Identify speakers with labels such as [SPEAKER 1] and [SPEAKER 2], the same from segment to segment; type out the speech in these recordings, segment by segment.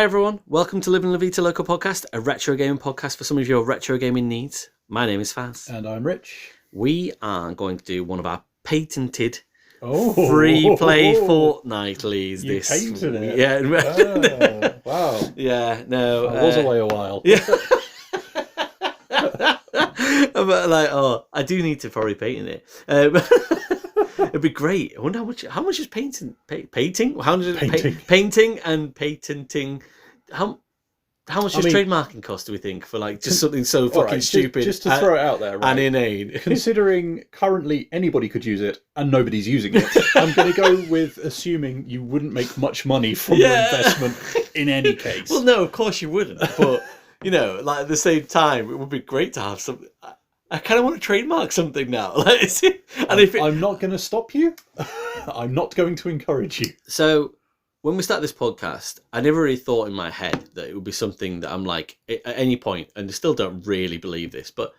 [SPEAKER 1] everyone, welcome to Living La Vita Local Podcast, a retro gaming podcast for some of your retro gaming needs. My name is Faz.
[SPEAKER 2] And I'm Rich.
[SPEAKER 1] We are going to do one of our patented free play fortnightlies.
[SPEAKER 2] You patented it?
[SPEAKER 1] Yeah.
[SPEAKER 2] Wow.
[SPEAKER 1] Yeah, no.
[SPEAKER 2] I was away a while.
[SPEAKER 1] Yeah. But I do need to probably patent it. It'd be great. I wonder how much is painting? Painting? How much is painting and patenting? How much does trademarking cost? Do we think for just something so fucking stupid?
[SPEAKER 2] Just to throw it out there, right?
[SPEAKER 1] And inane.
[SPEAKER 2] Considering currently anybody could use it and nobody's using it, I'm going to go with assuming you wouldn't make much money from your investment in any case.
[SPEAKER 1] Well, no, of course you wouldn't. But at the same time, it would be great to have something. I kind of want to trademark something now.
[SPEAKER 2] I'm not going to stop you. I'm not going to encourage you.
[SPEAKER 1] So, when we started this podcast, I never really thought in my head that it would be something that I'm like, at any point, and I still don't really believe this, but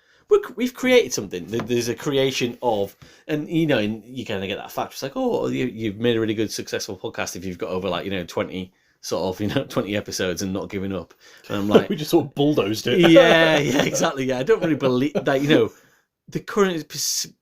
[SPEAKER 1] we've created something. There's a creation of, and you kind of get that fact. It's like, oh, you've made a really good, successful podcast if you've got over 20 20 episodes and not giving up. And I'm like,
[SPEAKER 2] we just sort of bulldozed it.
[SPEAKER 1] yeah, exactly. Yeah, I don't really believe that. The current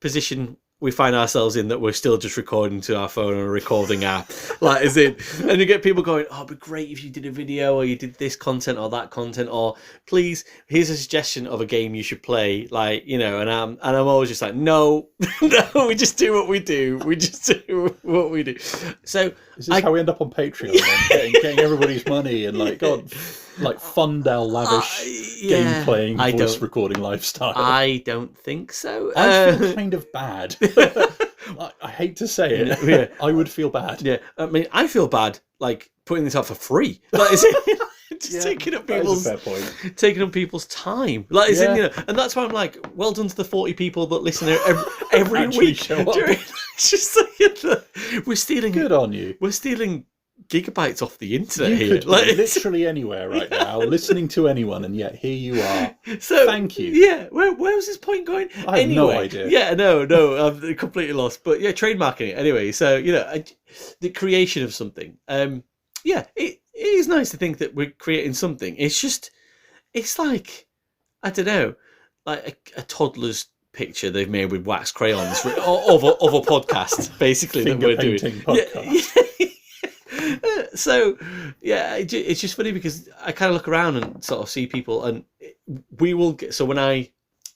[SPEAKER 1] position we find ourselves in, that we're still just recording to our phone on a recording app, and you get people going, oh, it'd be great if you did a video, or you did this content or that content, or please, here's a suggestion of a game you should play, and I'm always just like, no, we just do what we do. We just do what we do. So
[SPEAKER 2] is this how we end up on Patreon, getting everybody's money and Fundell lavish game playing voice recording lifestyle?
[SPEAKER 1] I don't think so.
[SPEAKER 2] I feel kind of bad. I hate to say it. Yeah. I would feel bad.
[SPEAKER 1] Yeah, I mean, I feel bad putting this out for free. Taking up people's time. And that's why I'm like, well done to the 40 people that listen every week.
[SPEAKER 2] Show up.
[SPEAKER 1] It's just we're stealing.
[SPEAKER 2] Good on you.
[SPEAKER 1] We're stealing gigabytes off the internet
[SPEAKER 2] you
[SPEAKER 1] here.
[SPEAKER 2] Could be literally anywhere right now, listening to anyone, and yet here you are.
[SPEAKER 1] So
[SPEAKER 2] thank you.
[SPEAKER 1] Yeah, where was this point going?
[SPEAKER 2] I have no idea.
[SPEAKER 1] Yeah, no, I'm completely lost. But yeah, trademarking it anyway. So the creation of something. It is nice to think that we're creating something. It's like, I don't know, like a toddler's picture they've made with wax crayons of a podcast, basically, that we're doing.
[SPEAKER 2] Podcast.
[SPEAKER 1] So it's just funny because I kind of look around and sort of see people, and we will get. So when I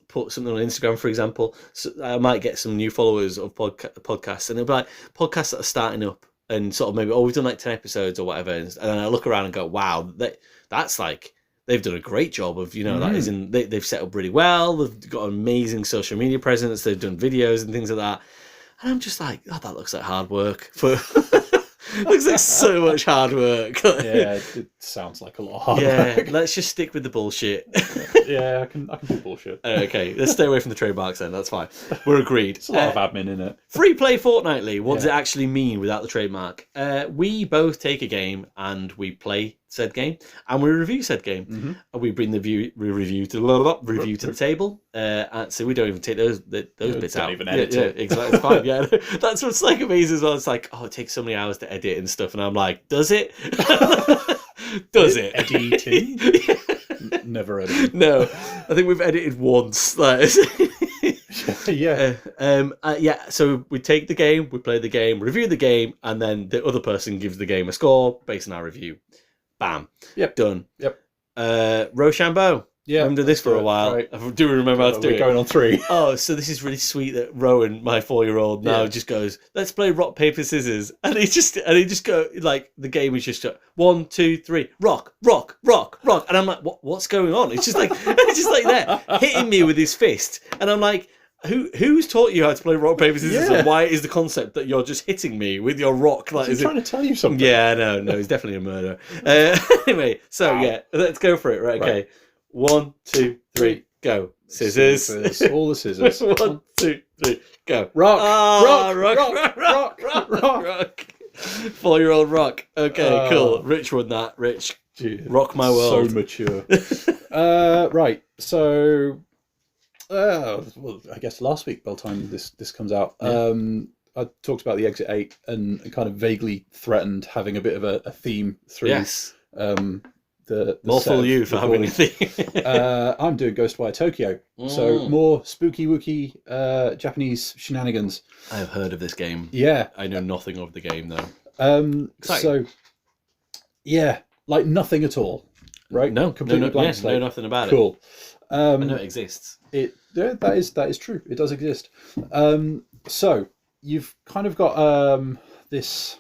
[SPEAKER 1] put something on Instagram, for example, I might get some new followers of podcasts, and they'll be like podcasts that are starting up, and sort of maybe, we've done 10 episodes or whatever, and then I look around and go, wow, that's they've done a great job of, that is they've set up really well, they've got an amazing social media presence, they've done videos and things like that, and I'm just like, oh, that looks like hard work for. Looks like so much hard work.
[SPEAKER 2] Yeah, it sounds like a lot of hard work.
[SPEAKER 1] Let's just stick with the bullshit.
[SPEAKER 2] Yeah, I can do bullshit.
[SPEAKER 1] Okay, let's stay away from the trademarks then. That's fine. We're agreed.
[SPEAKER 2] It's a lot of admin in it.
[SPEAKER 1] Free play fortnightly. What does it actually mean without the trademark? We both take a game and we play said game, and we review said game.
[SPEAKER 2] Mm-hmm.
[SPEAKER 1] And we bring the review to the table. So we don't even take those bits out.
[SPEAKER 2] Don't even edit
[SPEAKER 1] it.
[SPEAKER 2] it.
[SPEAKER 1] Exactly. It's fine. Yeah, that's what's amazing as well. It's like, oh, it takes so many hours to edit and stuff, and I'm like, does it? Does it?
[SPEAKER 2] Editing?
[SPEAKER 1] Yeah.
[SPEAKER 2] Never edited.
[SPEAKER 1] No, I think we've edited once.
[SPEAKER 2] Yeah.
[SPEAKER 1] So we take the game, we play the game, review the game, and then the other person gives the game a score based on our review. Bam.
[SPEAKER 2] Yep.
[SPEAKER 1] Done.
[SPEAKER 2] Yep.
[SPEAKER 1] Rochambeau.
[SPEAKER 2] Yeah.
[SPEAKER 1] I've done this for a while.
[SPEAKER 2] Right.
[SPEAKER 1] I do remember how to do it.
[SPEAKER 2] We're going on 3.
[SPEAKER 1] Oh, so this is really sweet that Rowan, my 4-year-old, now just goes, let's play rock, paper, scissors. And he just go, the game is just 1, 2, 3, rock, rock, rock, rock. And I'm like, what's going on? It's just there, hitting me with his fist. And I'm like, who's taught you how to play rock, paper, scissors? And why is the concept that you're just hitting me with your rock?
[SPEAKER 2] Is he trying to tell you something?
[SPEAKER 1] Yeah, no, he's definitely a murderer. Anyway, so let's go for it. Right, okay. Right. 1, 2, 3, go. Scissors.
[SPEAKER 2] All the scissors.
[SPEAKER 1] 1, 2, 3, go.
[SPEAKER 2] Rock.
[SPEAKER 1] Rock. 4-year-old rock. Okay, cool. Rich won that. Rich. Rock my world.
[SPEAKER 2] So mature. Right. So, I guess last week, by the time this comes out, I talked about the Exit 8 and kind of vaguely threatened having a bit of a theme through the
[SPEAKER 1] More
[SPEAKER 2] set
[SPEAKER 1] fool
[SPEAKER 2] of
[SPEAKER 1] you for having a
[SPEAKER 2] recordings.
[SPEAKER 1] thing.
[SPEAKER 2] I'm doing Ghostwire Tokyo, so more spooky wooky Japanese shenanigans.
[SPEAKER 1] I've heard of this game.
[SPEAKER 2] Yeah,
[SPEAKER 1] I know nothing of the game though.
[SPEAKER 2] so yeah, like nothing at all, right?
[SPEAKER 1] No,
[SPEAKER 2] completely blank slate.
[SPEAKER 1] know nothing about
[SPEAKER 2] Cool.
[SPEAKER 1] I know it exists.
[SPEAKER 2] That is true. It does exist. So you've kind of got this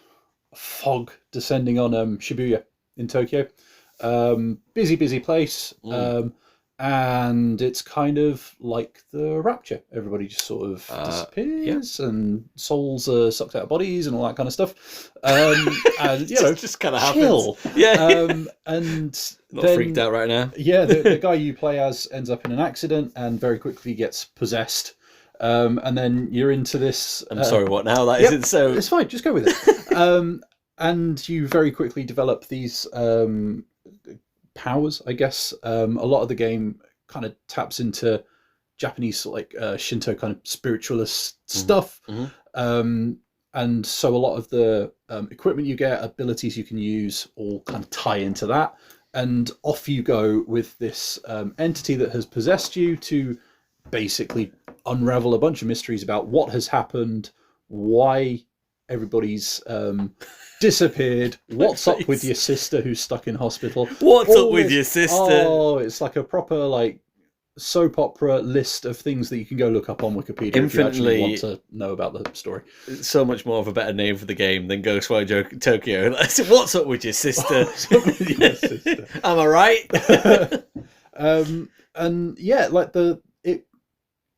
[SPEAKER 2] fog descending on Shibuya in Tokyo. Busy place. And it's kind of like the Rapture. Everybody just sort of disappears, and souls are sucked out of bodies and all that kind of stuff. And
[SPEAKER 1] just kind of
[SPEAKER 2] chill.
[SPEAKER 1] happens. Yeah.
[SPEAKER 2] And
[SPEAKER 1] not
[SPEAKER 2] then,
[SPEAKER 1] freaked out right now.
[SPEAKER 2] Yeah, the guy you play as ends up in an accident and very quickly gets possessed. And then you're into this.
[SPEAKER 1] I'm sorry, what now? That
[SPEAKER 2] yep,
[SPEAKER 1] isn't so.
[SPEAKER 2] It's fine. Just go with it. And you very quickly develop these powers, I guess. A lot of the game kind of taps into Japanese Shinto kind of spiritualist stuff. And so a lot of the equipment you get, abilities you can use, all kind of tie into that. And off you go with this entity that has possessed you to basically unravel a bunch of mysteries about what has happened, why everybody's disappeared, what's up with your sister who's stuck in hospital.
[SPEAKER 1] What's up with your sister?
[SPEAKER 2] Oh, it's like a proper soap opera list of things that you can go look up on Wikipedia if you actually want to know about the story.
[SPEAKER 1] It's so much more of a better name for the game than Ghostwire Tokyo. What's up with your sister?
[SPEAKER 2] What's up with your sister?
[SPEAKER 1] Am I right?
[SPEAKER 2] And yeah, it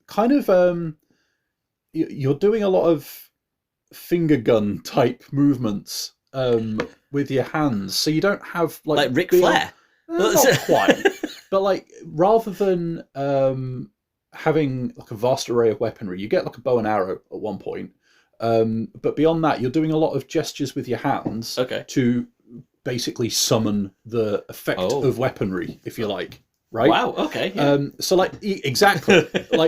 [SPEAKER 2] kind of you're doing a lot of finger gun type movements with your hands, so you don't have
[SPEAKER 1] like Ric Flair.
[SPEAKER 2] Not quite, but rather than having a vast array of weaponry, you get a bow and arrow at one point, but beyond that you're doing a lot of gestures with your hands to basically summon the effect of weaponry, if you like, right?
[SPEAKER 1] Wow, okay. Yeah.
[SPEAKER 2] So exactly.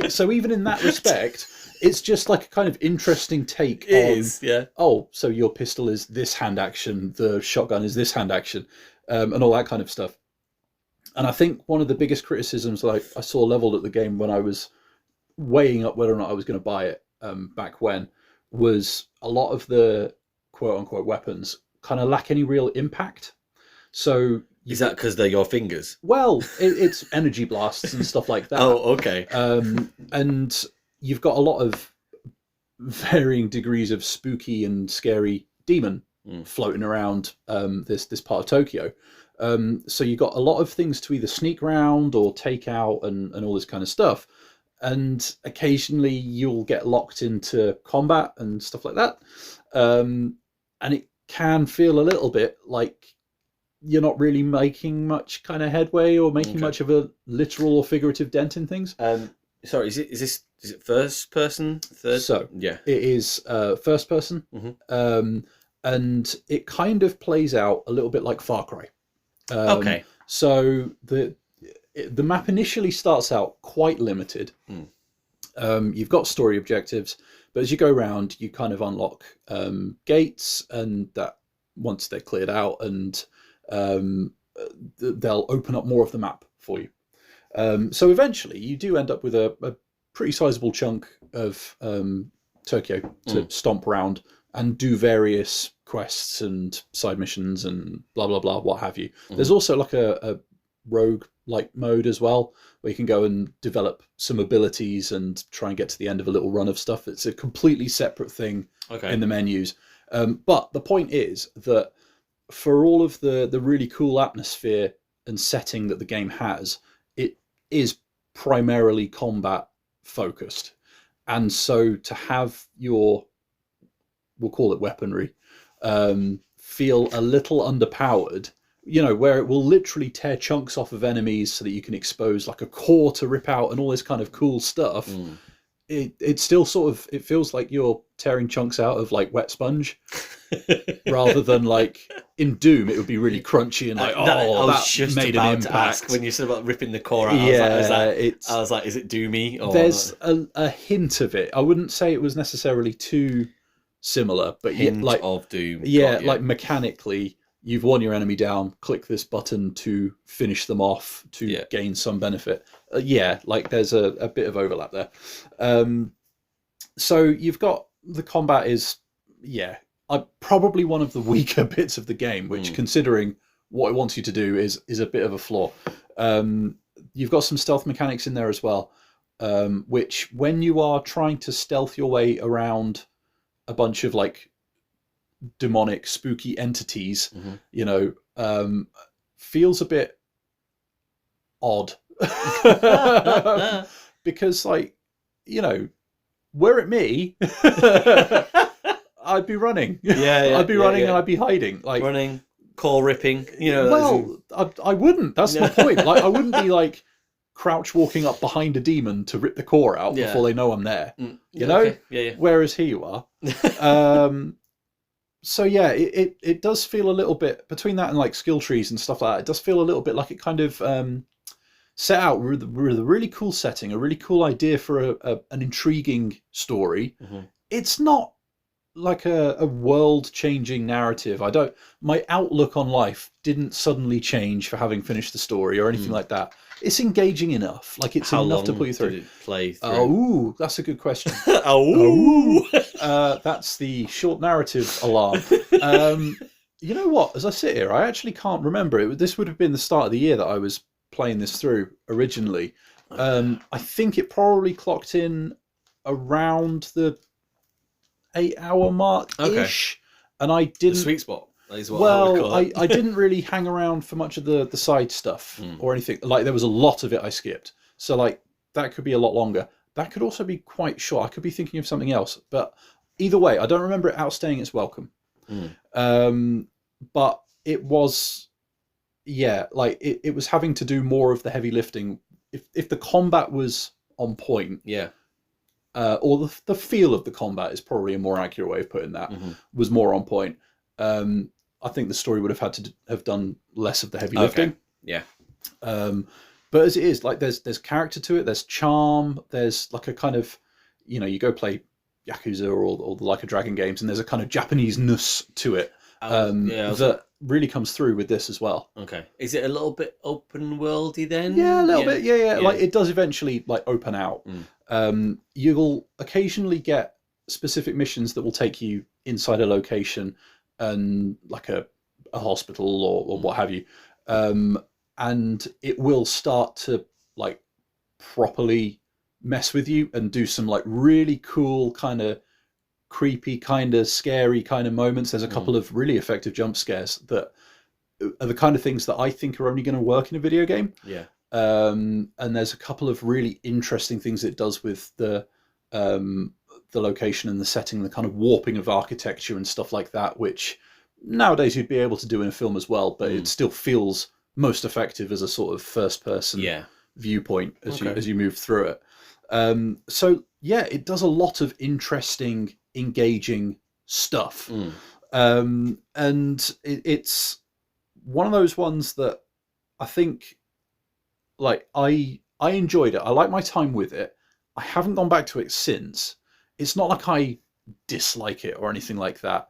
[SPEAKER 2] So even in that respect, it's just a kind of interesting take on so your pistol is this hand action, the shotgun is this hand action, and all that kind of stuff. And I think one of the biggest criticisms I saw leveled at the game when I was weighing up whether or not I was going to buy it back when was a lot of the quote unquote weapons kind of lack any real impact. So
[SPEAKER 1] is that because they're your fingers?
[SPEAKER 2] Well, it's energy blasts and stuff like that.
[SPEAKER 1] Oh, okay.
[SPEAKER 2] And you've got a lot of varying degrees of spooky and scary demon floating around this part of Tokyo. So you got a lot of things to either sneak around or take out and all this kind of stuff. And occasionally you'll get locked into combat and stuff like that. And it can feel a little bit like you're not really making much kind of headway or making much of a literal or figurative dent in things.
[SPEAKER 1] Sorry, is it first person? Third?
[SPEAKER 2] So
[SPEAKER 1] yeah,
[SPEAKER 2] it is first person, and it kind of plays out a little bit like Far Cry. So the map initially starts out quite limited. You've got story objectives, but as you go around, you kind of unlock gates, and that once they're cleared out, and they'll open up more of the map for you. So eventually you do end up with a pretty sizable chunk of Tokyo to stomp around and do various quests and side missions and blah blah blah, what have you. There's also a rogue mode as well, where you can go and develop some abilities and try and get to the end of a little run of stuff. It's a completely separate thing in the menus. But the point is that for all of the really cool atmosphere and setting that the game has, it is primarily combat focused. And so to have your, we'll call it weaponry, feel a little underpowered, where it will literally tear chunks off of enemies so that you can expose a core to rip out and all this kind of cool stuff. It still it feels like you're tearing chunks out of wet sponge rather than in Doom it would be really crunchy and that made an impact.
[SPEAKER 1] To ask when you said about ripping the core out. I was like, is it Doomy? Or
[SPEAKER 2] there's a hint of it. I wouldn't say it was necessarily too similar, but
[SPEAKER 1] hint of Doom.
[SPEAKER 2] Yeah, mechanically you've worn your enemy down, click this button to finish them off to gain some benefit. Like there's a bit of overlap there. So you've got the combat is, probably one of the weaker bits of the game, which considering what it wants you to do is a bit of a flaw. You've got some stealth mechanics in there as well, which when you are trying to stealth your way around a bunch of like demonic, spooky entities, feels a bit odd. Because like, were it me, I'd be running. I'd be running and I'd be hiding. Like
[SPEAKER 1] running, core ripping,
[SPEAKER 2] I wouldn't. That's my point. Like I wouldn't be like crouch walking up behind a demon to rip the core out before they know I'm there. You know?
[SPEAKER 1] Okay.
[SPEAKER 2] Whereas here you are. So yeah, it does feel a little bit between that and like skill trees and stuff like that. It does feel a little bit like it kind of set out with a really cool setting, a really cool idea for an intriguing story. It's not like a world-changing narrative. My outlook on life didn't suddenly change for having finished the story or anything like that. It's engaging enough. Like it's enough to put you through.
[SPEAKER 1] Did it play through?
[SPEAKER 2] Oh, that's a good question. That's the short narrative alarm. You know what? As I sit here, I actually can't remember. This would have been the start of the year that I was playing this through originally. I think it probably clocked in around the 8-hour mark ish, and I didn't.
[SPEAKER 1] The sweet spot. Is what I would call it.
[SPEAKER 2] I didn't really hang around for much of the side stuff or anything. Like there was a lot of it I skipped, so like that could be a lot longer. That could also be quite short. I could be thinking of something else, but either way, I don't remember it outstaying its welcome. But it was, like it was having to do more of the heavy lifting. If the combat was on point, or the feel of the combat is probably a more accurate way of putting that, was more on point. I think the story would have had to have done less of the heavy lifting. But as it is, like there's character to it, there's charm, there's like a kind of, you go play Yakuza or the Like a Dragon games, and there's a kind of Japanese-ness to it that really comes through with this as well.
[SPEAKER 1] Okay. Is it a little bit open worldy then?
[SPEAKER 2] Yeah, a little bit. Yeah. Like it does eventually like open out. You'll occasionally get specific missions that will take you inside a location and like a hospital or what have you. And it will start to like properly mess with you and do some like really cool kind of creepy, kind of scary kind of moments. There's a couple of really effective jump scares that are the kind of things that I think are only going to work in a video game. And there's a couple of really interesting things it does with the location and the setting, the kind of warping of architecture and stuff like that, which nowadays you'd be able to do in a film as well, but it still feels most effective as a sort of first person viewpoint as you move through it. So yeah, it does a lot of interesting, engaging stuff. And it's one of those ones that I think like I enjoyed it. I like my time with it. I haven't gone back to it since. It's not like I dislike it or anything like that.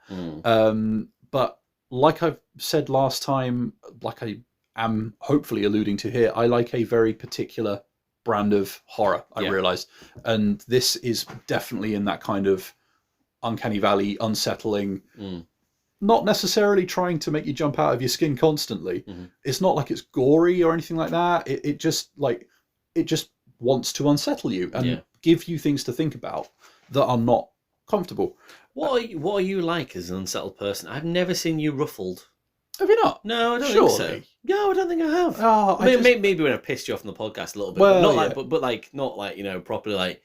[SPEAKER 2] But like I've said last time, like I am hopefully alluding to here, I like a very particular brand of horror, I realised. And this is definitely in that kind of uncanny valley, unsettling, not necessarily trying to make you jump out of your skin constantly. It's not like it's gory or anything like that. It just wants to unsettle you and give you things to think about that are not comfortable.
[SPEAKER 1] What are you like as an unsettled person? I've never seen you ruffled.
[SPEAKER 2] Have you not?
[SPEAKER 1] No, I don't think so. No, I don't think I have.
[SPEAKER 2] Oh,
[SPEAKER 1] maybe when I pissed you off on the podcast a little bit,
[SPEAKER 2] well,
[SPEAKER 1] but not like not like properly like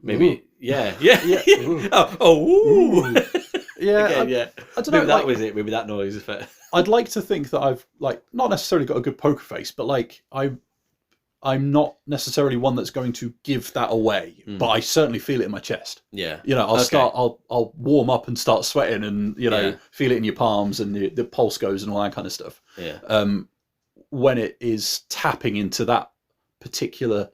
[SPEAKER 1] maybe
[SPEAKER 2] ooh.
[SPEAKER 1] yeah.
[SPEAKER 2] Ooh.
[SPEAKER 1] Ooh.
[SPEAKER 2] Yeah,
[SPEAKER 1] Again,
[SPEAKER 2] I don't know.
[SPEAKER 1] Maybe that was it. Maybe that noise effect.
[SPEAKER 2] I'd like to think that I've like not necessarily got a good poker face, but like I'm not necessarily one that's going to give that away, but I certainly feel it in my chest.
[SPEAKER 1] Yeah.
[SPEAKER 2] I'll warm up and start sweating and, feel it in your palms and the pulse goes and all that kind of stuff.
[SPEAKER 1] Yeah.
[SPEAKER 2] When it is tapping into that particular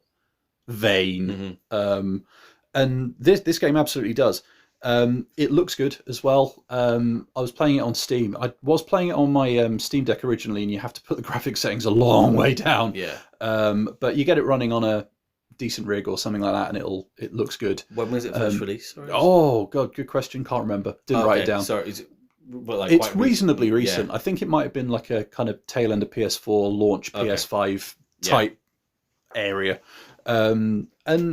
[SPEAKER 2] vein. And this game absolutely does. It looks good as well. I was playing it on Steam. I was playing it on my Steam Deck originally, and you have to put the graphics settings a long way down.
[SPEAKER 1] Yeah.
[SPEAKER 2] But you get it running on a decent rig or something like that, and it looks good.
[SPEAKER 1] When was it first released? Sorry.
[SPEAKER 2] Oh God, good question. Can't remember. Didn't write it down.
[SPEAKER 1] Sorry, is it, well, like,
[SPEAKER 2] it's
[SPEAKER 1] quite
[SPEAKER 2] reasonably recent.
[SPEAKER 1] Yeah.
[SPEAKER 2] I think it might have been like a kind of tail end of PS4 launch, PS5 type area. And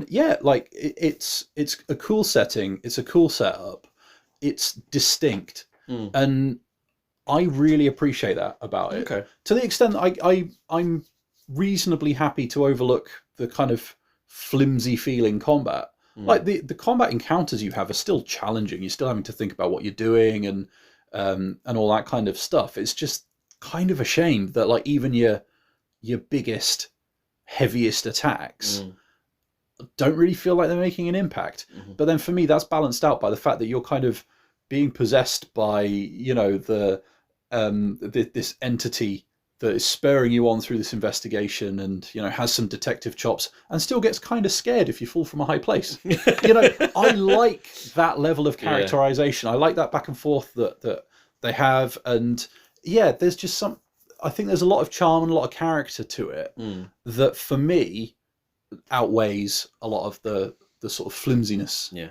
[SPEAKER 2] yeah, like it's a cool setting. It's a cool setup. It's distinct, and I really appreciate that about it.
[SPEAKER 1] Okay.
[SPEAKER 2] To the extent I'm reasonably happy to overlook the kind of flimsy feeling combat. Like the combat encounters you have are still challenging. You're still having to think about what you're doing and all that kind of stuff. It's just kind of a shame that like even your biggest, heaviest attacks don't really feel like they're making an impact. But then for me, that's balanced out by the fact that you're kind of being possessed by, you know, this entity that is spurring you on through this investigation, and you know has some detective chops, and still gets kind of scared if you fall from a high place. You know, I like that level of characterization. I like that back and forth that they have, and yeah, there's just some. I think there's a lot of charm and a lot of character to it that, for me, outweighs a lot of the sort of flimsiness.
[SPEAKER 1] Yeah.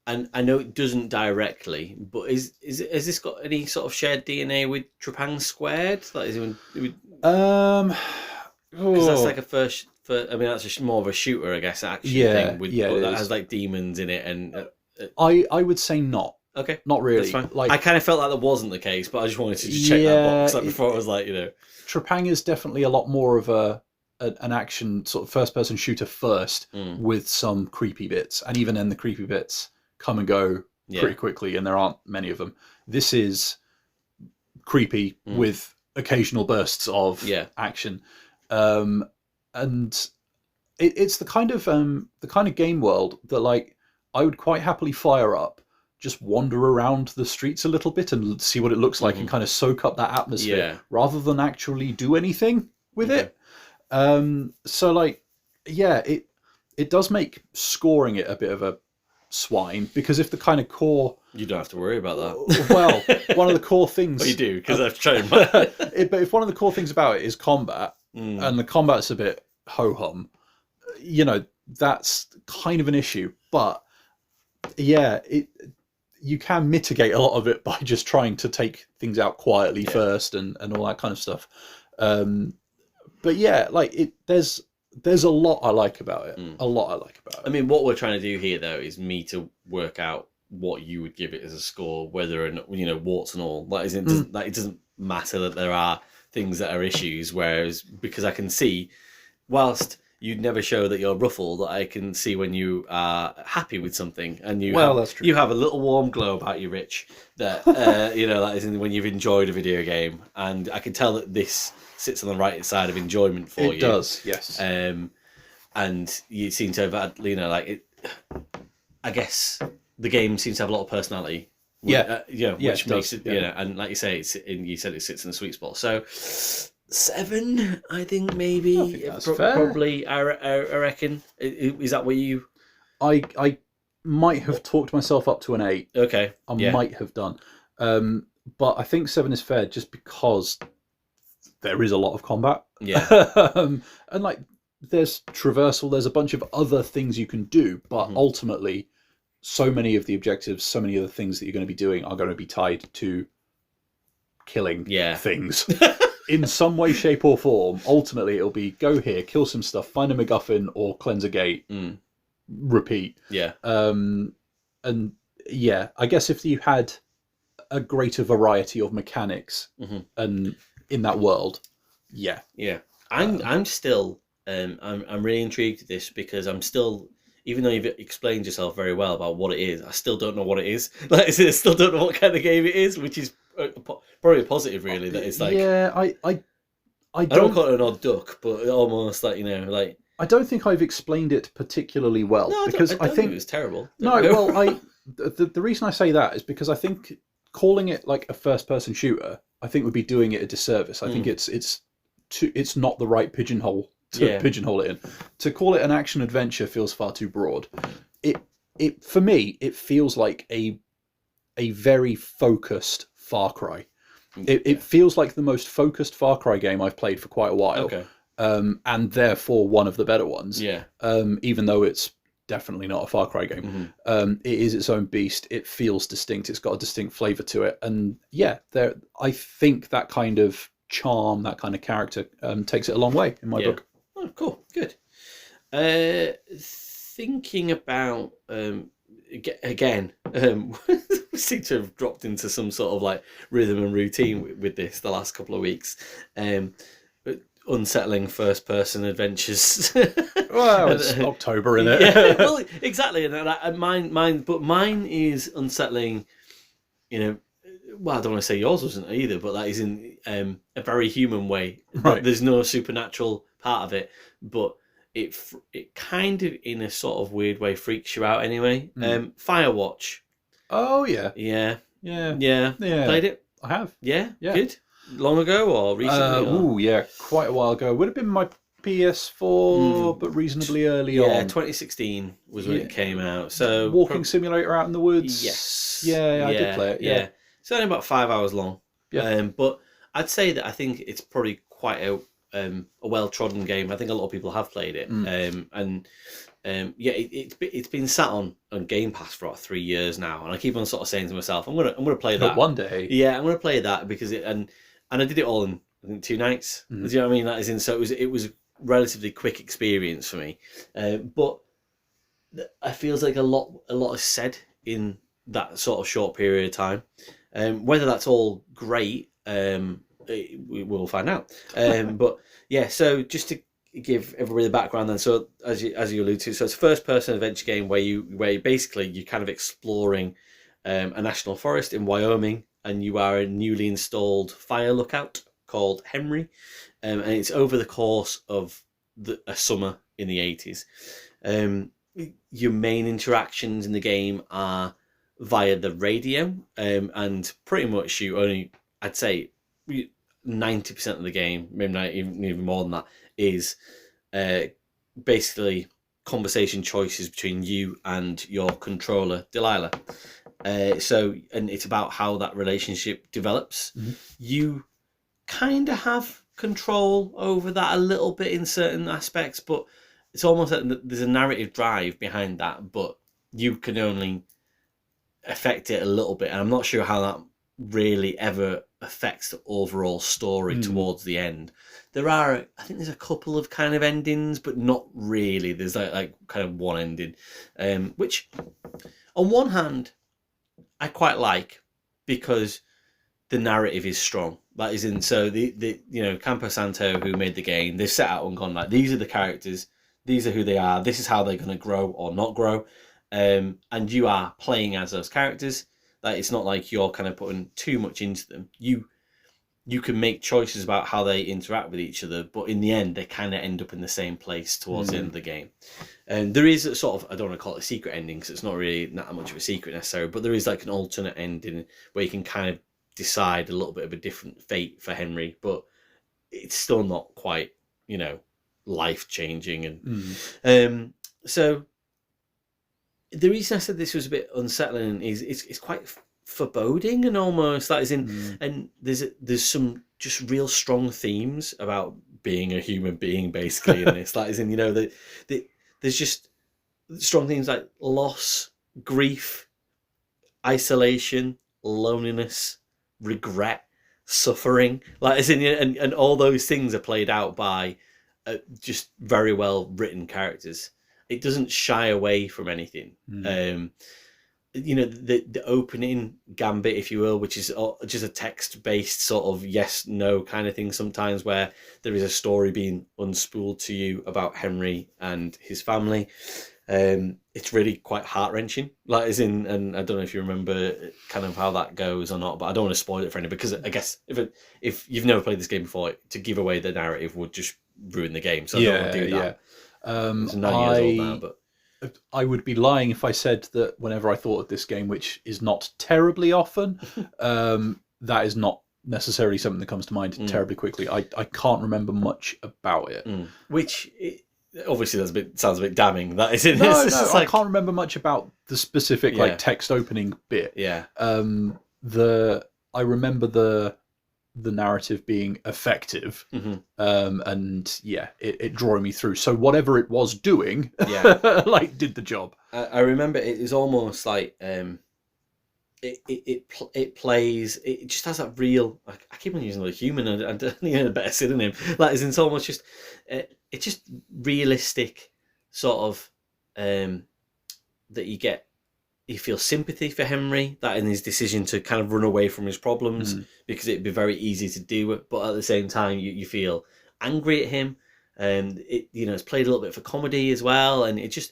[SPEAKER 1] And I know it doesn't directly, but has this got any sort of shared DNA with Trepang Squared? Like, because that's like a first. I mean, that's more of a shooter, I guess, action thing. But that has like demons in it, and
[SPEAKER 2] I would say not.
[SPEAKER 1] Okay,
[SPEAKER 2] not really.
[SPEAKER 1] That's fine.
[SPEAKER 2] Like,
[SPEAKER 1] I kind of felt like that wasn't the case, but I just wanted to check that box. Like before, I was like, you know,
[SPEAKER 2] Trepang is definitely a lot more of an action sort of first person shooter first, with some creepy bits, and even then the creepy bits come and go pretty quickly, and there aren't many of them. This is creepy with occasional bursts of action, and it's the kind of game world that like I would quite happily fire up, just wander around the streets a little bit and see what it looks like and kind of soak up that atmosphere rather than actually do anything with it. So like, yeah, it does make scoring it a bit of a swine, because if the kind of core,
[SPEAKER 1] you don't have to worry about that.
[SPEAKER 2] Well, one of the core things
[SPEAKER 1] well, you do, because I've tried.
[SPEAKER 2] But if one of the core things about it is combat, and the combat's a bit ho-hum, you know, that's kind of an issue. But yeah, you can mitigate a lot of it by just trying to take things out quietly first and all that kind of stuff. But yeah, like there's a lot I like about it. A lot I like about it.
[SPEAKER 1] I mean, what we're trying to do here, though, is me to work out what you would give it as a score, whether or not, you know, warts and all. Like, it doesn't matter that there are things that are issues, whereas, because I can see, whilst you'd never show that you're ruffled, I can see when you are happy with something, and
[SPEAKER 2] that's true.
[SPEAKER 1] You have a little warm glow about you, Rich, that, you know, that is when you've enjoyed a video game, and I can tell that this sits on the right side of enjoyment for you.
[SPEAKER 2] It does, yes.
[SPEAKER 1] And you seem to have, you know, like it. I guess the game seems to have a lot of personality. Which makes it, you know, and like you say, you said it sits in the sweet spot. So 7, I think maybe.
[SPEAKER 2] I think that's fair.
[SPEAKER 1] Probably, I reckon. Is that what you?
[SPEAKER 2] I might have talked myself up to an 8.
[SPEAKER 1] Okay,
[SPEAKER 2] I might have done, but I think 7 is fair just because there is a lot of combat.
[SPEAKER 1] Yeah.
[SPEAKER 2] And like there's traversal, there's a bunch of other things you can do, but ultimately so many of the objectives, so many of the things that you're going to be doing are going to be tied to killing things in some way, shape or form. Ultimately it'll be go here, kill some stuff, find a MacGuffin or cleanse a gate, repeat. And yeah, I guess if you had a greater variety of mechanics and in that world, I'm still
[SPEAKER 1] I'm really intrigued with this, because I'm still, even though you've explained yourself very well about what it is, I still don't know what it is. Like, I still don't know what kind of game it is, which is probably a positive, really. That it's like, I don't call it an odd duck, but almost like, you know, like,
[SPEAKER 2] I don't think I've explained it particularly well.
[SPEAKER 1] No,
[SPEAKER 2] because
[SPEAKER 1] I think it was terrible.
[SPEAKER 2] The reason I say that is because I think calling it like a first-person shooter, I think would be doing it a disservice. I think it's not the right pigeonhole to pigeonhole it in. To call it an action adventure feels far too broad. It for me, it feels like a very focused Far Cry. It feels like the most focused Far Cry game I've played for quite a while.
[SPEAKER 1] Okay.
[SPEAKER 2] And therefore one of the better ones.
[SPEAKER 1] Yeah.
[SPEAKER 2] Even though it's definitely not a Far Cry game. It is its own beast. It feels distinct. It's got a distinct flavour to it. And yeah, I think that kind of charm, that kind of character takes it a long way in my book.
[SPEAKER 1] Oh, cool. Good. Thinking about... again, we seem to have dropped into some sort of like rhythm and routine with this the last couple of weeks. Unsettling first-person adventers.
[SPEAKER 2] Well, it's October, isn't it?
[SPEAKER 1] Yeah, well, exactly. And mine is unsettling. You know, well, I don't want to say yours wasn't either, but that is in a very human way.
[SPEAKER 2] Right.
[SPEAKER 1] There's no supernatural part of it, but it kind of, in a sort of weird way, freaks you out anyway. Firewatch.
[SPEAKER 2] Oh yeah.
[SPEAKER 1] Yeah.
[SPEAKER 2] Yeah.
[SPEAKER 1] Played it?
[SPEAKER 2] I have.
[SPEAKER 1] Yeah.
[SPEAKER 2] Yeah.
[SPEAKER 1] Good. Long ago or recently?
[SPEAKER 2] Yeah, quite a while ago. Would have been my PS4, but reasonably early on.
[SPEAKER 1] Yeah, 2016 was when it came out. So
[SPEAKER 2] walking simulator out in the woods.
[SPEAKER 1] Yes.
[SPEAKER 2] Yeah, I did play it. Yeah.
[SPEAKER 1] It's only about 5 hours long.
[SPEAKER 2] Yeah.
[SPEAKER 1] But I'd say that I think it's probably quite a well-trodden game. I think a lot of people have played it. It's been sat on Game Pass for about 3 years now, and I keep on sort of saying to myself, I'm gonna play that
[SPEAKER 2] one day.
[SPEAKER 1] Yeah, I'm gonna play that because and I did it all in, I think, 2 nights. Do you know what I mean? That is in. So it was a relatively quick experience for me, but I feels like a lot is said in that sort of short period of time. Whether that's all great, we will find out. But yeah, so just to give everybody the background then. So as you allude to, so it's a first-person adventure game where you basically you're kind of exploring a national forest in Wyoming, and you are a newly installed fire lookout called Henry, and it's over the course of a summer in the 80s. Your main interactions in the game are via the radio, and pretty much you only, I'd say 90% of the game, maybe not even more than that, is basically conversation choices between you and your controller, Delilah. And it's about how that relationship develops. You kind of have control over that a little bit in certain aspects, but it's almost like there's a narrative drive behind that, but you can only affect it a little bit. And I'm not sure how that really ever affects the overall story towards the end. I think there's a couple of kind of endings, but not really. There's like kind of one ending, which on one hand I quite like because the narrative is strong. That is in, so the Campo Santo, who made the game, they've set out and gone like, these are the characters, these are who they are, this is how they're going to grow or not grow, and you are playing as those characters. That it's not like you're kind of putting too much into them. You can make choices about how they interact with each other, but in the end, they kind of end up in the same place towards the end of the game. And there is a sort of, I don't want to call it a secret ending because it's not really that much of a secret necessarily, but there is like an alternate ending where you can kind of decide a little bit of a different fate for Henry, but it's still not quite, life-changing. And so the reason I said this was a bit unsettling is it's quite foreboding and almost that is in, and there's some just real strong themes about being a human being basically in this. That is in, there's just strong themes like loss, grief, isolation, loneliness, regret, suffering. Like as in, and all those things are played out by just very well written characters. It doesn't shy away from anything. The opening gambit, if you will, which is just a text-based sort of yes-no kind of thing sometimes, where there is a story being unspooled to you about Henry and his family. It's really quite heart-wrenching. Like, as in, and I don't know if you remember kind of how that goes or not, but I don't want to spoil it for anyone, because I guess if you've never played this game before, to give away the narrative would just ruin the game. So I don't want to do that. It's 9 years old now, but
[SPEAKER 2] I would be lying if I said that whenever I thought of this game, which is not terribly often, that is not necessarily something that comes to mind terribly quickly. I can't remember much about it.
[SPEAKER 1] Which obviously sounds a bit damning. That is,
[SPEAKER 2] No,
[SPEAKER 1] it's
[SPEAKER 2] I can't remember much about the specific like text opening bit.
[SPEAKER 1] Yeah.
[SPEAKER 2] I remember the narrative being effective, and it drawing me through. So whatever it was doing, like did the job.
[SPEAKER 1] I remember it is almost like it plays. It just has that real. I keep on using the word human. I don't need a better synonym. Like, it's almost just. It's just realistic, sort of. That you feel sympathy for Henry, that in his decision to kind of run away from his problems, because it'd be very easy to do it, but at the same time you feel angry at him, and it's played a little bit for comedy as well, and there's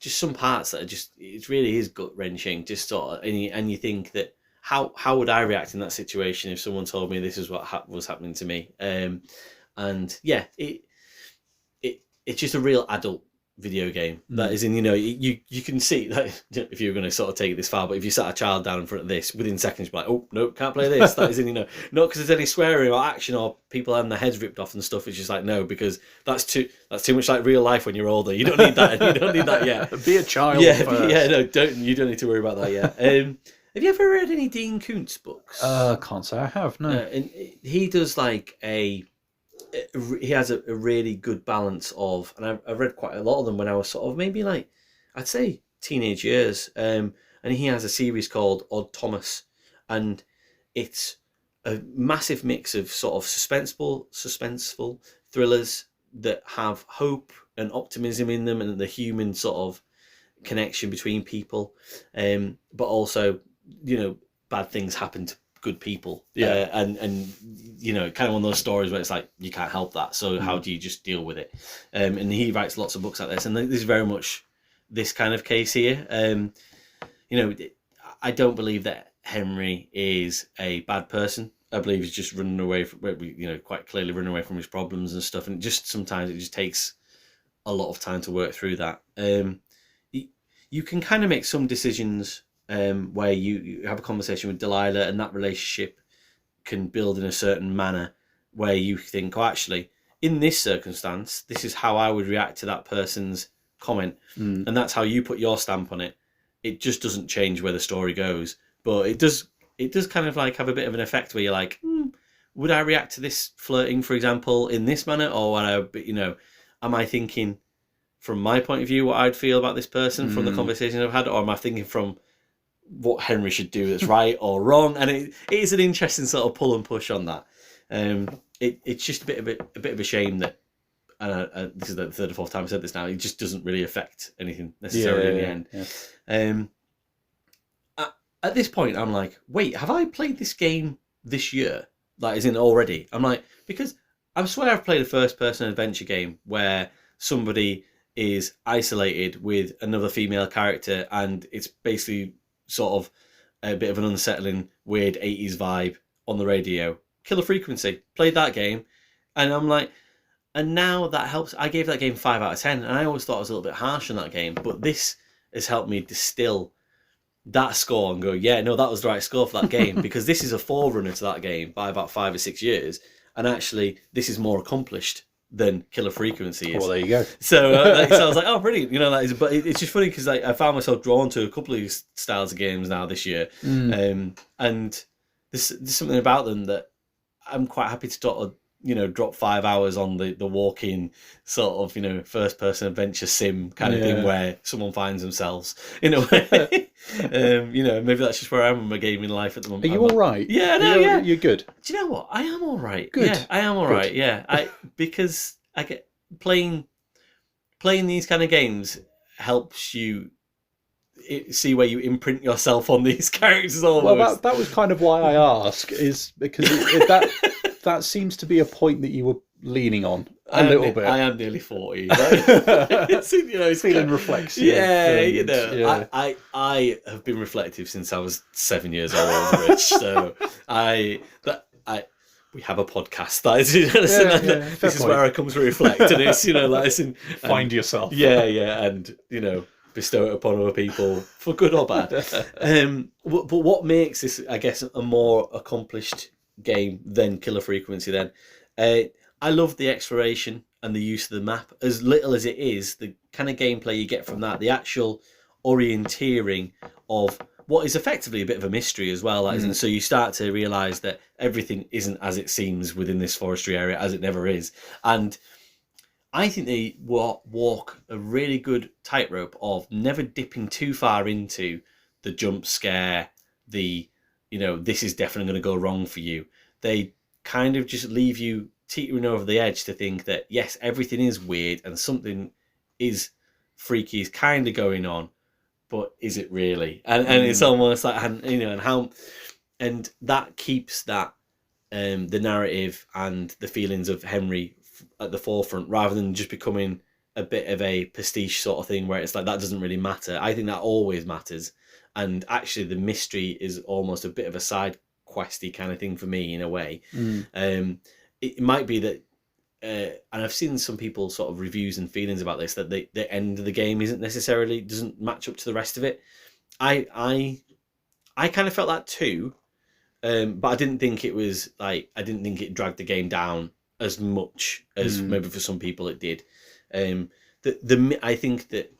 [SPEAKER 1] just some parts that are just, it really is gut wrenching, just sort of, and you think that how would I react in that situation if someone told me this is what was happening to me, and yeah, it's just a real adult video game that is in, you can see that if you're going to sort of take it this far, but if you sat a child down in front of this, within seconds you're like, oh no, can't play this. That is in, not because there's any swearing or action or people having their heads ripped off and stuff. It's just like, no, because that's too much like real life when you're older. You don't need that. You don't need that yet.
[SPEAKER 2] Be a child.
[SPEAKER 1] Yeah,
[SPEAKER 2] first.
[SPEAKER 1] you don't need to worry about that yet. Have you ever read any Dean Koontz books?
[SPEAKER 2] Can't say I have. No.
[SPEAKER 1] And he does like he has a really good balance of, and I've read quite a lot of them when I was sort of maybe like, I'd say teenage years, and he has a series called Odd Thomas, and it's a massive mix of sort of suspenseful thrillers that have hope and optimism in them, and the human sort of connection between people, but also, bad things happen to good people, and kind of one of those stories where it's like you can't help that, so how do you just deal with it, and he writes lots of books like this, and this is very much this kind of case here. I don't believe that Henry is a bad person. I believe he's just running away from, quite clearly running away from his problems and stuff, and just sometimes it just takes a lot of time to work through that. You can kind of make some decisions where you have a conversation with Delilah, and that relationship can build in a certain manner where you think, oh, actually, in this circumstance, this is how I would react to that person's comment. And that's how you put your stamp on it. It just doesn't change where the story goes, but it does kind of like have a bit of an effect where you're like, would I react to this flirting, for example, in this manner? Or am I thinking from my point of view what I'd feel about this person from the conversation I've had? Or am I thinking from what Henry should do that's right or wrong? And it is an interesting sort of pull and push on that. It's just a bit of a shame that this is the third or fourth time I said this now. It just doesn't really affect anything necessarily in the end. Yeah. At this point, I'm like, wait, have I played this game this year? Like, as in already? I'm like, because I swear I've played a first-person adventure game where somebody is isolated with another female character, and it's basically sort of a bit of an unsettling, weird 80s vibe on the radio. Killer Frequency. Played that game, and I'm like, and now that helps. I gave that game 5 out of 10, and I always thought I was a little bit harsh on that game, but this has helped me distill that score and go, yeah, no, that was the right score for that game, because this is a forerunner to that game by about 5 or 6 years, and actually this is more accomplished than Killer Frequency is.
[SPEAKER 2] Well, there you go.
[SPEAKER 1] So, so I was like, oh, brilliant. But it's just funny because I found myself drawn to a couple of these styles of games now this year, and there's something about them that I'm quite happy to sort of, drop 5 hours on the walking sort of, first person adventure sim kind of thing where someone finds themselves in a way. Maybe that's just where I am in my gaming life at the moment.
[SPEAKER 2] Are you all right?
[SPEAKER 1] Yeah, no,
[SPEAKER 2] You're good.
[SPEAKER 1] Do you know what? I am all right.
[SPEAKER 2] Good.
[SPEAKER 1] Yeah, I am all right. Yeah, because I get playing these kind of games helps you see where you imprint yourself on these characters almost.
[SPEAKER 2] Well, that was kind of why I ask, is because that seems to be a point that you were leaning on a little bit.
[SPEAKER 1] I am nearly 40. Right? It's
[SPEAKER 2] feeling reflexive.
[SPEAKER 1] Yeah, I have been reflective since I was 7 years old, Rich. So we have a podcast that is, this is where I come to reflect, and it's,
[SPEAKER 2] find yourself.
[SPEAKER 1] Yeah, and bestow it upon other people for good or bad. But what makes this, I guess, a more accomplished game than Killer Frequency then? I love the exploration. and the use of the map, as little as it is, the kind of gameplay you get from that, the actual orienteering of what is effectively a bit of a mystery as well. And so you start to realise that everything isn't as it seems within this forestry area, as it never is. And I think they walk a really good tightrope of never dipping too far into the jump scare, this is definitely going to go wrong for you. They kind of just leave you teetering over the edge to think that, yes, everything is weird and something is freaky is kind of going on, but is it really? And it's almost like, and that keeps that the narrative and the feelings of Henry at the forefront, rather than just becoming a bit of a pastiche sort of thing where it's like that doesn't really matter. I think that always matters, and actually the mystery is almost a bit of a side questy kind of thing for me in a way. It might be that and I've seen some people sort of reviews and feelings about this, that the end of the game doesn't match up to the rest of it. I kind of felt that too, but I didn't think it dragged the game down as much as maybe for some people it did. I think that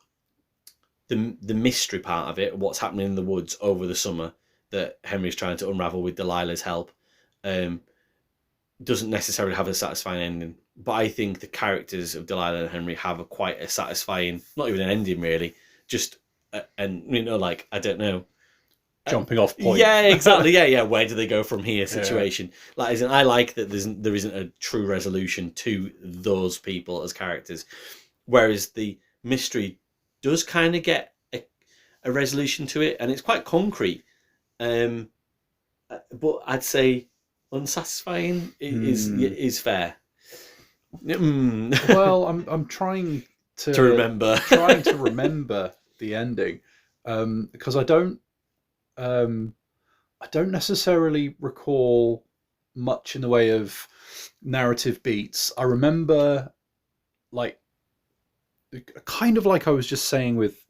[SPEAKER 1] the mystery part of it, what's happening in the woods over the summer that Henry's trying to unravel with Delilah's help, doesn't necessarily have a satisfying ending. But I think the characters of Delilah and Henry have quite a satisfying, not even an ending really, just I don't know,
[SPEAKER 2] jumping off point.
[SPEAKER 1] Yeah, exactly. Yeah. Where do they go from here? Situation. I like that there isn't a true resolution to those people as characters, whereas the mystery does kind of get a resolution to it, and it's quite concrete. But I'd say unsatisfying is fair.
[SPEAKER 2] Well, I'm trying to
[SPEAKER 1] remember
[SPEAKER 2] the ending, because I don't necessarily recall much in the way of narrative beats. I remember, kind of like I was just saying with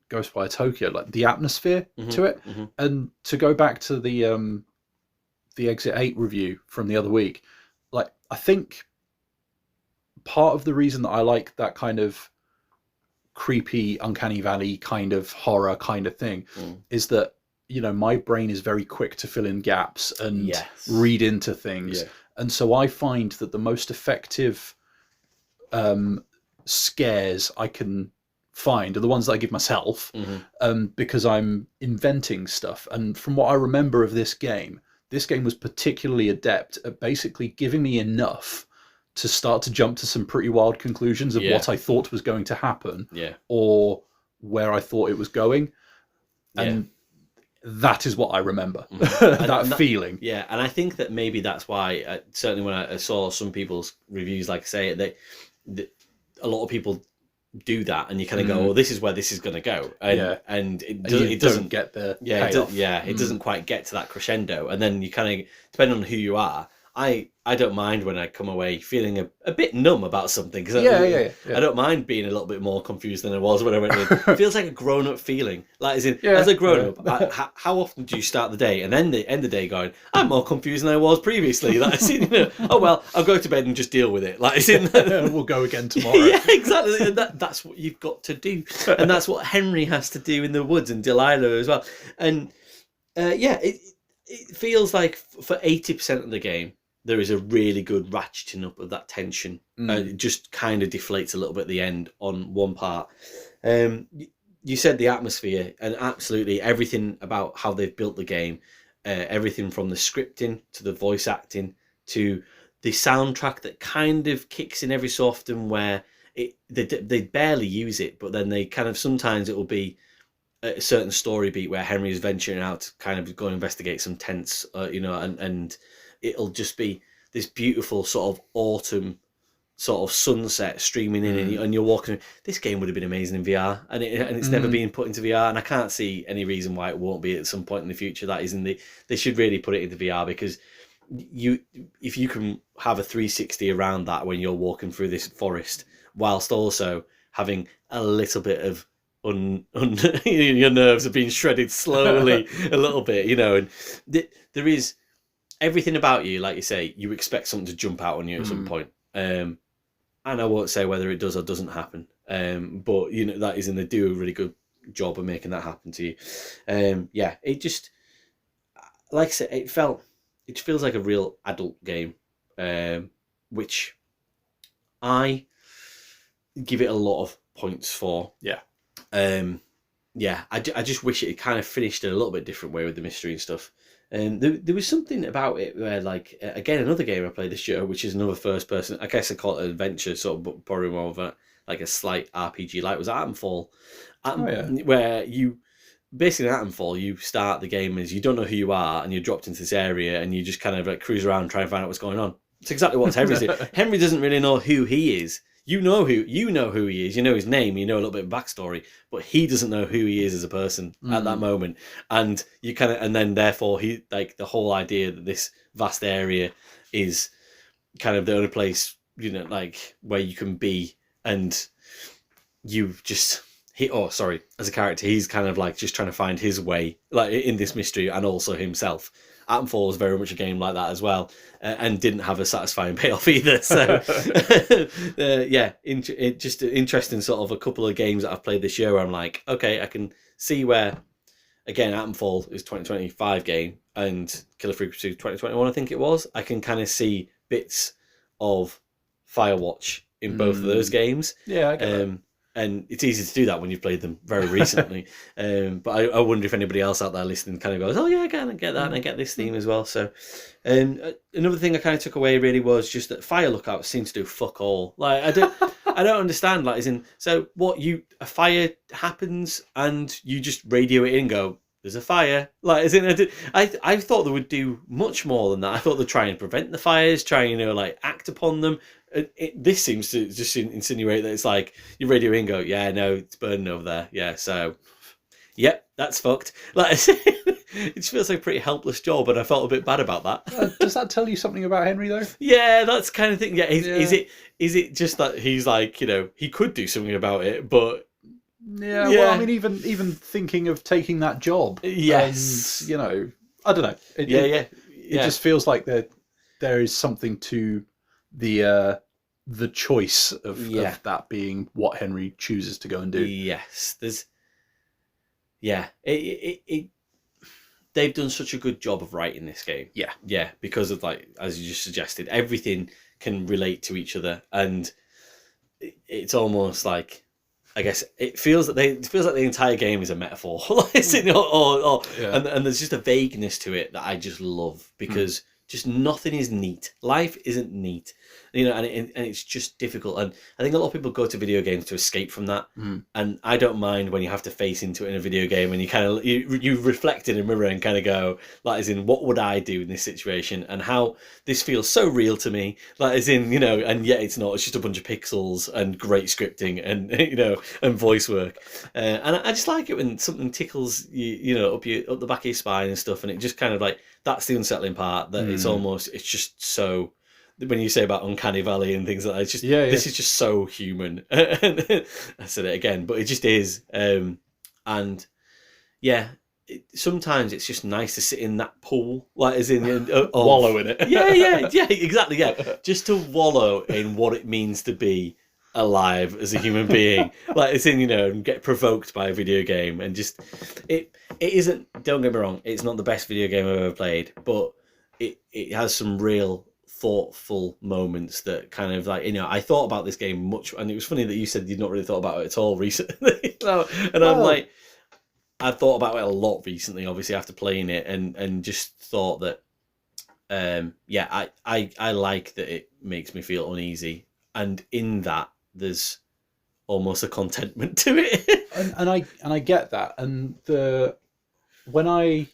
[SPEAKER 2] Ghostwire Tokyo, like the atmosphere to it, and to go back to the Exit 8 review from the other week, I think part of the reason that I like that kind of creepy, uncanny valley kind of horror kind of thing is that, my brain is very quick to fill in gaps and read into things. And so I find that the most effective scares I can find are the ones that I give myself, because I'm inventing stuff. And from what I remember of this game was particularly adept at basically giving me enough to start to jump to some pretty wild conclusions of what I thought was going to happen, or where I thought it was going. And that is what I remember, that feeling. Yeah,
[SPEAKER 1] and I think that maybe that's why, certainly when I saw some people's reviews, like I say, that a lot of people do that, and you kind of go, "Oh, this is where this is going to go," and it doesn't
[SPEAKER 2] get the
[SPEAKER 1] it doesn't quite get to that crescendo, and then you kind of, depending on who you are. I don't mind when I come away feeling a bit numb about something, because I don't mind being a little bit more confused than I was when I went in. It feels like a grown-up feeling. As a grown-up, how often do you start the day and then end the day going, I'm more confused than I was previously? Oh well, I'll go to bed and just deal with it.
[SPEAKER 2] We'll go again tomorrow.
[SPEAKER 1] Yeah, exactly. That's what you've got to do, and that's what Henry has to do in the woods, and Delilah as well. And it feels like for 80% of the game, there is a really good ratcheting up of that tension. It just kind of deflates a little bit at the end on one part. You said the atmosphere, and absolutely everything about how they've built the game, everything from the scripting to the voice acting to the soundtrack that kind of kicks in every so often, where they barely use it, but then they kind of, sometimes it will be a certain story beat where Henry is venturing out to kind of go and investigate some tents, and it'll just be this beautiful sort of autumn sort of sunset streaming in, and you're walking. This game would have been amazing in VR, and it's never been put into VR, and I can't see any reason why it won't be at some point in the future. They should really put it into VR, because if you can have a 360 around that when you're walking through this forest, whilst also having a little bit of your nerves are being shredded slowly a little bit, and there is everything about you, like you say, you expect something to jump out on you at some point. and I won't say whether it does or doesn't happen. But you know that is, and they do a really good job of making that happen to you. Yeah, it just, like I said, it feels like a real adult game, which I give it a lot of points for.
[SPEAKER 2] Yeah.
[SPEAKER 1] Yeah, I just wish it had kind of finished in a little bit different way with the mystery and stuff. And there was something about it where, like, again, another game I played this year, which is another first person, I guess I call it an adventure, sort of borrowing more of like a slight RPG, like it was Atomfall, where you, basically in Atomfall, you start the game as you don't know who you are, and you're dropped into this area, and you just kind of like cruise around and try and find out what's going on. It's exactly what Henry's doing. Henry doesn't really know who he is. You know who he is. You know his name. You know a little bit of backstory, but he doesn't know who he is as a person at that moment. And you kind of, and then therefore he, like, the whole idea that this vast area is kind of the only place, you know, like where you can be, and you just as a character, he's kind of like just trying to find his way, like in this mystery, and also himself. Atomfall was very much a game like that as well, and didn't have a satisfying payoff either. So, just an interesting sort of a couple of games that I've played this year where I'm like, okay, I can see where, again, Atomfall is 2025 game, and Killer Frequency 2021, I think it was. I can kind of see bits of Firewatch in both of those games.
[SPEAKER 2] Yeah, I get that.
[SPEAKER 1] And it's easy to do that when you've played them very recently. But I wonder if anybody else out there listening kind of goes, oh yeah, I kind of get that, and I get this theme as well. So another thing I kind of took away really was just that Fire Lookout seems to do fuck all. Like, I don't understand. Like, as in, so what, a fire happens and you just radio it in and go, there's a fire. Like, as in, I thought they would do much more than that. I thought they'd try and prevent the fires, try and, you know, like, act upon them. This seems to just insinuate that it's like you radio in and go, yeah, no, it's burning over there. Yeah, so, yep, that's fucked. Like, it just feels like a pretty helpless job, and I felt a bit bad about that.
[SPEAKER 2] Does that tell you something about Henry, though?
[SPEAKER 1] Yeah, that's kind of thing. Yeah, is it just that he's like, you know, he could do something about it, but
[SPEAKER 2] yeah. Well, I mean, even thinking of taking that job,
[SPEAKER 1] yes,
[SPEAKER 2] and, you know, I don't know. It just feels like there is something to the choice of that being what Henry chooses to go and do.
[SPEAKER 1] Yes, they've done such a good job of writing this game. Yeah, because of, like, as you just suggested, everything can relate to each other, and it's almost like, I guess it feels like the entire game is a metaphor, and there's just a vagueness to it that I just love, because just nothing is neat. Life isn't neat, you know, and it's just difficult. And I think a lot of people go to video games to escape from that. And I don't mind when you have to face into it in a video game, and you kind of you reflect in a mirror and kind of go, like, as in, what would I do in this situation, and how this feels so real to me, like, as in, you know, and yet it's not. It's just a bunch of pixels and great scripting and, you know, and voice work. And I just like it when something tickles you know, up the back of your spine and stuff, and it just kind of like, that's the unsettling part, that it's just so, when you say about Uncanny Valley and things like that, it's just, this is just so human. I said it again, but it just is. And yeah, sometimes it's just nice to sit in that pool, like, as in,
[SPEAKER 2] wallow in it.
[SPEAKER 1] yeah, exactly. Yeah, just to wallow in what it means to be alive as a human being, like, as in, you know, and get provoked by a video game, and just it isn't, don't get me wrong, it's not the best video game I've ever played, but it has some real thoughtful moments that kind of, like, you know, I thought about this game much, and it was funny that you said you'd not really thought about it at all recently. I'm like, I've thought about it a lot recently, obviously, after playing it, and just thought that I like that it makes me feel uneasy, and in that there's almost a contentment to it.
[SPEAKER 2] and I get that, and when I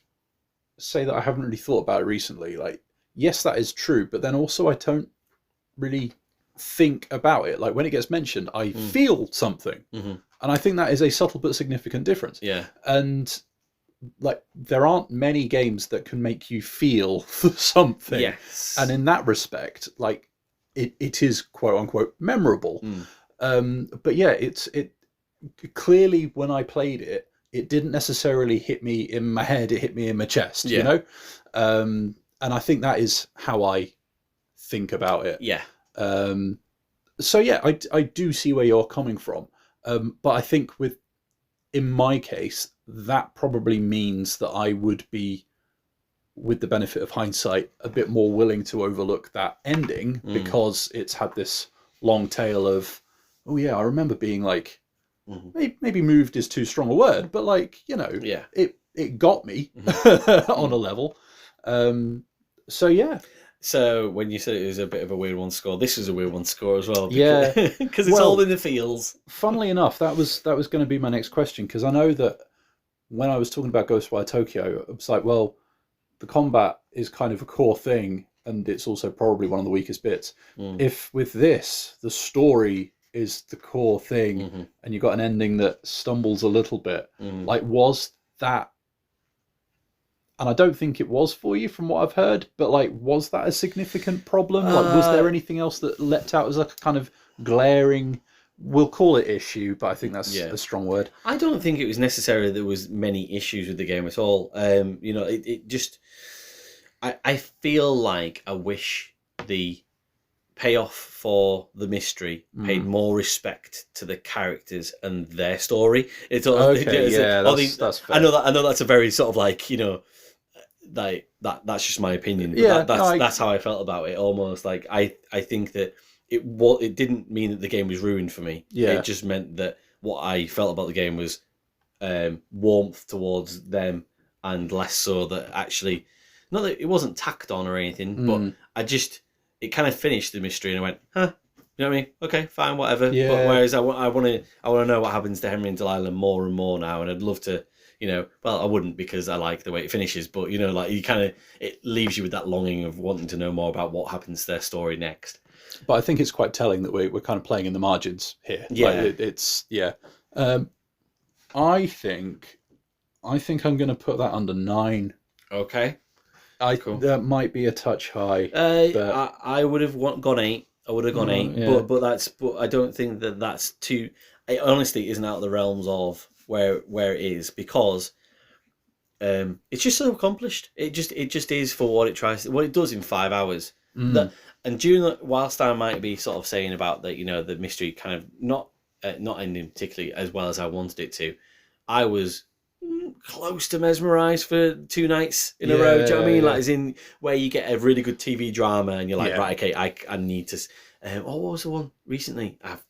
[SPEAKER 2] say that I haven't really thought about it recently, like, yes, that is true, but then also I don't really think about it. Like, when it gets mentioned, I feel something, and I think that is a subtle but significant difference.
[SPEAKER 1] Yeah,
[SPEAKER 2] and, like, there aren't many games that can make you feel something.
[SPEAKER 1] Yes,
[SPEAKER 2] and in that respect, like, it is quote unquote memorable. But yeah, it clearly, when I played it, it didn't necessarily hit me in my head, it hit me in my chest, you know? And I think that is how I think about it.
[SPEAKER 1] Yeah.
[SPEAKER 2] So yeah, I do see where you're coming from, but I think in my case, that probably means that I would be, with the benefit of hindsight, a bit more willing to overlook that ending because it's had this long tail of, oh yeah, I remember being like, maybe moved is too strong a word, but like,
[SPEAKER 1] Yeah.
[SPEAKER 2] it got me on a level. So yeah.
[SPEAKER 1] So when you said it was a bit of a weird one score, this is a weird one to score as well.
[SPEAKER 2] Yeah.
[SPEAKER 1] Because it's all in the feels.
[SPEAKER 2] Funnily enough, that was going to be my next question, because I know that when I was talking about Ghostwire Tokyo, I was like, well, the combat is kind of a core thing, and it's also probably one of the weakest bits. If with this, the story is the core thing, and you've got an ending that stumbles a little bit, like, was that... And I don't think it was for you from what I've heard, but like, was that a significant problem? Like, was there anything else that leapt out as a kind of glaring, we'll call it issue, but I think that's a strong word.
[SPEAKER 1] I don't think it was necessarily there was many issues with the game at all. It just, I feel like I wish the payoff for the mystery paid more respect to the characters and their story. It's all, that's fair. I know that's a very sort of like, like that's just my opinion. But that's how I felt about it. Almost like I think that it didn't mean that the game was ruined for me.
[SPEAKER 2] Yeah.
[SPEAKER 1] It just meant that what I felt about the game was warmth towards them, and less so that actually, not that it wasn't tacked on or anything, but it kind of finished the mystery, and I went, huh. You know what I mean? Okay, fine, whatever.
[SPEAKER 2] Yeah.
[SPEAKER 1] But whereas I want to know what happens to Henry and Delilah more and more now, and I'd love to. Well, I wouldn't, because I like the way it finishes, but like it leaves you with that longing of wanting to know more about what happens to their story next.
[SPEAKER 2] But I think it's quite telling that we're kind of playing in the margins here.
[SPEAKER 1] Yeah,
[SPEAKER 2] like I think I'm going to put that under 9.
[SPEAKER 1] Okay, cool.
[SPEAKER 2] That might be a touch high.
[SPEAKER 1] But I would have gone 8. I would have gone 8,
[SPEAKER 2] yeah.
[SPEAKER 1] but I don't think that's too. It honestly isn't out of the realms of where it is, because it's just so accomplished. It just is for what it tries, what it does in 5 hours. And whilst I might be sort of saying about that, the mystery kind of not ending particularly as well as I wanted it to, I was close to mesmerised for 2 nights in a row. Do you know what I mean? Like, as in where you get a really good TV drama and you're like, right, okay, I need to. What was the one recently? I've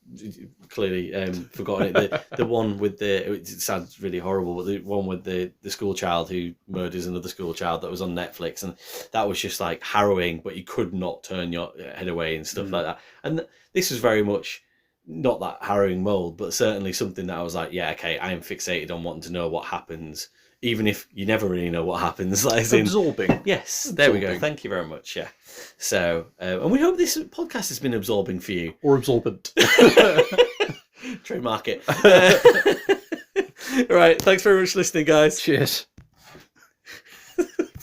[SPEAKER 1] clearly forgotten it. The one with it sounds really horrible, but the one with the school child who murders another school child, that was on Netflix, and that was just like harrowing, but you could not turn your head away and stuff like that. And this was very much not that harrowing mold, but certainly something that I was like, yeah, okay, I am fixated on wanting to know what happens, even if you never really know what happens. Like,
[SPEAKER 2] absorbing.
[SPEAKER 1] Yes, there we go. Thank you very much. Yeah. So, and we hope this podcast has been absorbing for you.
[SPEAKER 2] Or absorbent.
[SPEAKER 1] Trademark it. Right. Thanks very much for listening, guys.
[SPEAKER 2] Cheers.